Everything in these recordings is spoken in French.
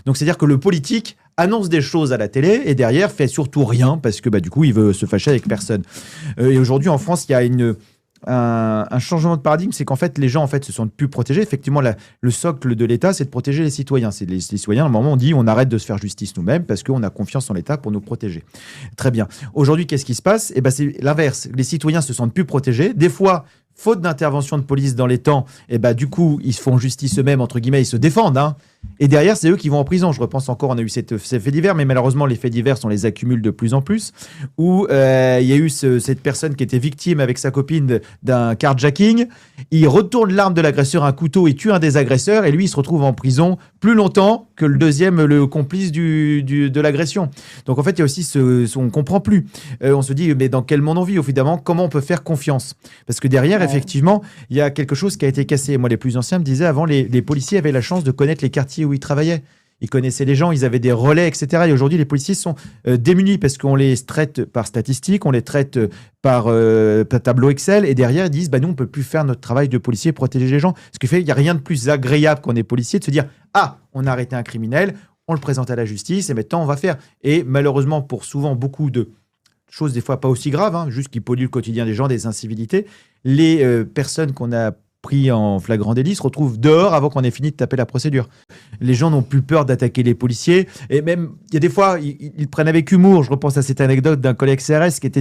Donc c'est-à-dire que le politique annonce des choses à la télé et derrière fait surtout rien parce que du coup il veut se fâcher avec personne. Et aujourd'hui en France il y a un changement de paradigme, c'est qu'en fait les gens se sentent plus protégés. Effectivement le socle de l'État c'est de protéger les citoyens. C'est les citoyens à un moment on dit on arrête de se faire justice nous-mêmes parce qu'on a confiance en l'État pour nous protéger. Très bien. Aujourd'hui qu'est-ce qui se passe? C'est l'inverse. Les citoyens se sentent plus protégés. Des fois faute d'intervention de police dans les temps, du coup, ils se font justice eux-mêmes, entre guillemets, ils se défendent. Et derrière, c'est eux qui vont en prison. Je repense encore, on a eu ces faits divers, mais malheureusement, les faits divers, on les accumule de plus en plus. Où il y a eu cette personne qui était victime avec sa copine d'un carjacking. Il retourne l'arme de l'agresseur, un couteau, il tue un des agresseurs, et lui, il se retrouve en prison plus longtemps que le deuxième, le complice de l'agression. Donc en fait, il y a aussi on ne comprend plus. On se dit, mais dans quel monde on vit, évidemment, comment on peut faire confiance? Parce que derrière, effectivement, il y a quelque chose qui a été cassé. Moi, les plus anciens me disaient avant, les policiers avaient la chance de connaître les quartiers où ils travaillaient. Ils connaissaient les gens, ils avaient des relais, etc. Et aujourd'hui, les policiers sont démunis parce qu'on les traite par statistiques, on les traite par tableau Excel. Et derrière, ils disent, nous, on ne peut plus faire notre travail de policier, protéger les gens. Ce qui fait qu'il n'y a rien de plus agréable quand on est policier de se dire, on a arrêté un criminel, on le présente à la justice et maintenant, on va faire. Et malheureusement, pour souvent beaucoup de choses des fois pas aussi graves, juste qui polluent le quotidien des gens, des incivilités, les personnes qu'on a pris en flagrant délit se retrouvent dehors avant qu'on ait fini de taper la procédure. Les gens n'ont plus peur d'attaquer les policiers et même, il y a des fois, ils prennent avec humour. Je repense à cette anecdote d'un collègue CRS qui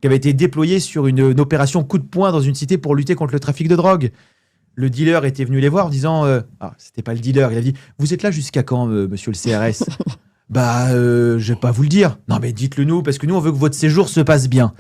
avait été déployé sur une opération coup de poing dans une cité pour lutter contre le trafic de drogue. Le dealer était venu les voir en disant c'était pas le dealer, il a dit « Vous êtes là jusqu'à quand, monsieur le CRS ?» Je vais pas vous le dire. Non, mais dites-le nous, parce que nous, on veut que votre séjour se passe bien.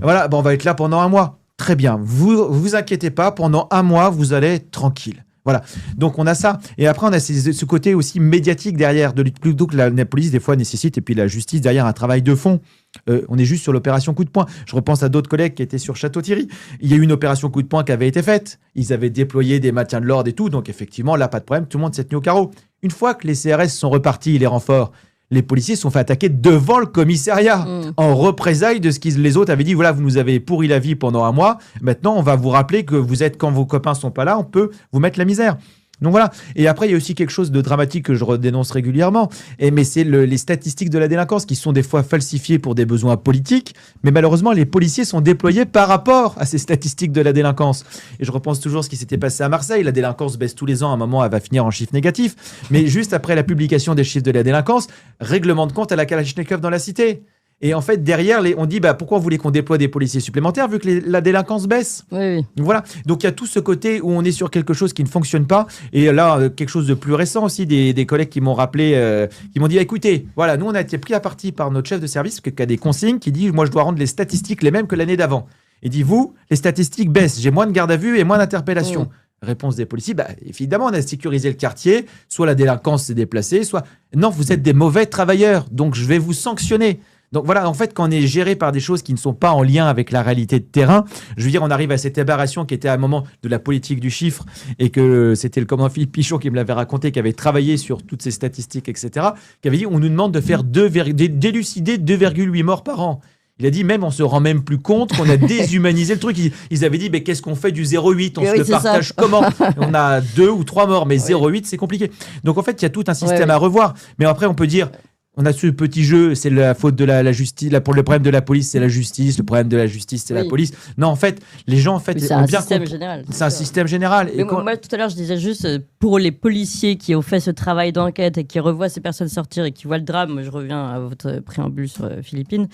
Voilà, on va être là pendant 1 mois. Très bien. Vous inquiétez pas, pendant 1 mois, vous allez être tranquille. Voilà. Donc, on a ça. Et après, on a ce côté aussi médiatique derrière, plutôt que la police, des fois, nécessite, et puis la justice, derrière, un travail de fond. On est juste sur l'opération coup de poing. Je repense à d'autres collègues qui étaient sur Château-Thierry. Il y a eu une opération coup de poing qui avait été faite. Ils avaient déployé des maintiens de l'ordre et tout. Donc, effectivement, là, pas de problème. Tout le monde s'est tenu au carreau. Une fois que les CRS sont repartis, les renforts, les policiers se sont fait attaquer devant le commissariat en représailles de ce que les autres avaient dit. Voilà, vous nous avez pourri la vie pendant 1 mois. Maintenant, on va vous rappeler que vous êtes, quand vos copains sont pas là, on peut vous mettre la misère. Donc voilà. Et après, il y a aussi quelque chose de dramatique que je dénonce régulièrement. Mais c'est les statistiques de la délinquance qui sont des fois falsifiées pour des besoins politiques. Mais malheureusement, les policiers sont déployés par rapport à ces statistiques de la délinquance. Et je repense toujours à ce qui s'était passé à Marseille. La délinquance baisse tous les ans. À un moment, elle va finir en chiffre négatif. Mais juste après la publication des chiffres de la délinquance, règlement de compte à la Kalachnikov dans la cité. Et en fait, derrière, on dit pourquoi vous voulez qu'on déploie des policiers supplémentaires vu que la délinquance baisse? Oui. Donc voilà. Donc il y a tout ce côté où on est sur quelque chose qui ne fonctionne pas. Et là, quelque chose de plus récent aussi, des collègues qui m'ont rappelé, qui m'ont dit écoutez, voilà, nous on a été pris à partie par notre chef de service qui a des consignes qui dit moi je dois rendre les statistiques les mêmes que l'année d'avant. Il dit vous, les statistiques baissent, j'ai moins de garde à vue et moins d'interpellations. Réponse des policiers, évidemment, on a sécurisé le quartier, soit la délinquance s'est déplacée, soit non, vous êtes des mauvais travailleurs, donc je vais vous sanctionner. Donc voilà, en fait, quand on est géré par des choses qui ne sont pas en lien avec la réalité de terrain, je veux dire, on arrive à cette aberration qui était à un moment de la politique du chiffre et que c'était le commandant Philippe Pichon qui me l'avait raconté, qui avait travaillé sur toutes ces statistiques, etc., qui avait dit on nous demande de faire d'élucider 2,8 morts par an. Il a dit même, on se rend même plus compte qu'on a déshumanisé le truc. Ils avaient dit, mais qu'est-ce qu'on fait du 0,8 On se le partage comment? On a 2 ou 3 morts, mais 0,8 c'est compliqué. Donc en fait, il y a tout un système à revoir. Mais après, on peut dire, on a ce petit jeu, c'est la faute de la justice. Pour le problème de la police, c'est la justice. Le problème de la justice, c'est la police. Non, en fait, les gens, c'est un système général. C'est un système général. Et moi, tout à l'heure, je disais juste, pour les policiers qui ont fait ce travail d'enquête et qui revoient ces personnes sortir et qui voient le drame, je reviens à votre préambule sur Philippines,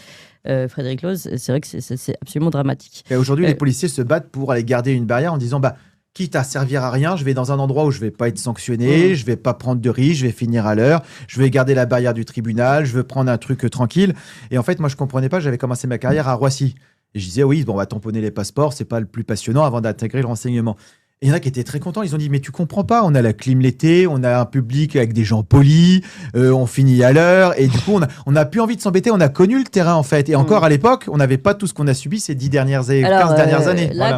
Frédéric Loz, c'est vrai que c'est absolument dramatique. Et aujourd'hui, les policiers se battent pour aller garder une barrière en disant, quitte à servir à rien, je vais dans un endroit où je vais pas être sanctionné, je vais pas prendre de risques, je vais finir à l'heure, je vais garder la barrière du tribunal, je veux prendre un truc tranquille. Et en fait, moi, je comprenais pas, j'avais commencé ma carrière à Roissy. Et je disais, oui, on va tamponner les passeports, c'est pas le plus passionnant avant d'intégrer le renseignement. Et il y en a qui étaient très contents. Ils ont dit, mais tu comprends pas, on a la clim l'été, on a un public avec des gens polis, on finit à l'heure. Et du coup, on a plus envie de s'embêter. On a connu le terrain, en fait. Et encore à l'époque, on n'avait pas tout ce qu'on a subi ces 15 dernières années. Là, voilà.